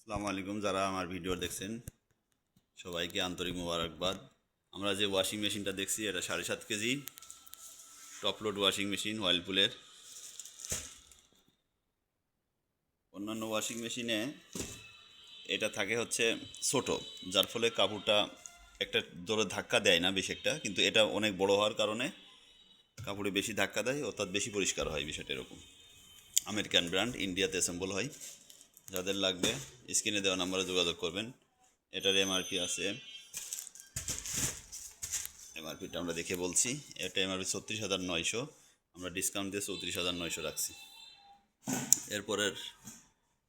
আসসালামু আলাইকুম। যারা আমার ভিডিও দেখছেন সবাইকে আন্তরিক মোবারকবাদ। আমরা যে ওয়াশিং মেশিনটা দেখছি এটা 7.5 KG top load washing machine ওয়ার্লপুলের। অন্যান্য ওয়াশিং মেশিনে এটা থাকে হচ্ছে ছোট, যার ফলে কাপড়টা একটা জোরে ধাক্কা দেয় না বেশি একটা, কিন্তু এটা অনেক বড় হওয়ার কারণে কাপড়ে বেশি ধাক্কা দেয়, অর্থাৎ বেশি পরিষ্কার হয়। বিষয়টা এরকম। আমেরিকান ব্র্যান্ড, ইন্ডিয়াতে অ্যাসেম্বল হয়। যাদের লাগবে স্ক্রিনে দেওয়া নাম্বারে যোগাযোগ করবেন। এটার এমআরপি আছে, এমআরপিটা আমরা দেখে বলছি। এটা এমআরপি 36,900, আমরা ডিসকাউন্ট দিয়ে 34,900 রাখছি। এরপরের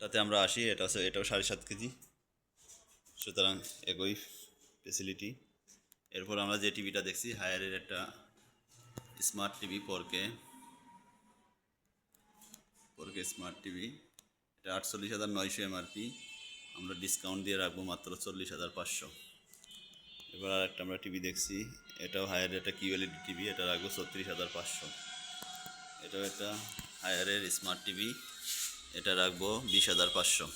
তাতে আমরা আসি, এটাও 7.5 কেজি, সুতরাং একই ফেসিলিটি। এরপর আমরা যে টিভিটা দেখছি হায়ারের একটা smart TV, 4K smart TV. এটা 48,900 এমআরপি, আমরা ডিসকাউন্ট দিয়ে রাখবো মাত্র 40,500। এবার আর একটা আমরা টিভি দেখছি, এটাও হায়ারের একটা কিউএলইডি টিভি, এটা রাখবো 36,500। এটাও একটা হায়ারের স্মার্ট টিভি, এটা রাখবো 20,500।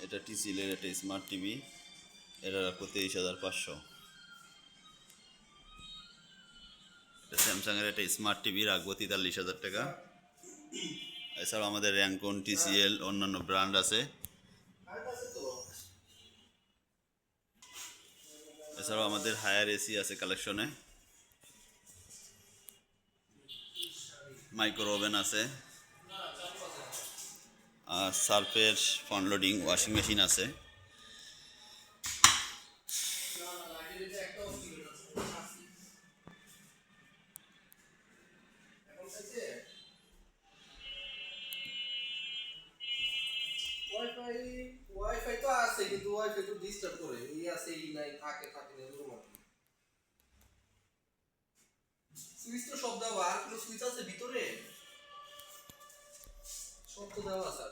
এটা টিসিএলের একটা স্মার্ট টিভি, এটা রাখবো 23,500। এটা স্যামসাংয়ের একটা স্মার্ট টিভি, রাখবো 43,000 টাকা। এছাড়াও আমাদের র্যাঙ্কন, টিসিএল, অন্যান্য ব্র্যান্ড আছে। এছাড়াও আমাদের হায়ার এসি আছে কালেকশনে, মাইক্রো ওভেন আছে, আর সার্ফের ফ্রন্ট লোডিং ওয়াশিং মেশিন আছে। ওয়াইফাই ওয়াইফাই তো আছে, কিন্তু ওয়াইফাই তো ডিস্টার্ব করে, এই আছে এই নাই, থাকে থাকে না এরকম আর কি। সুইচ তো সব দেওয়া, আর কোনো সুইচ আছে ভিতরে? সব তো দেওয়া আছে।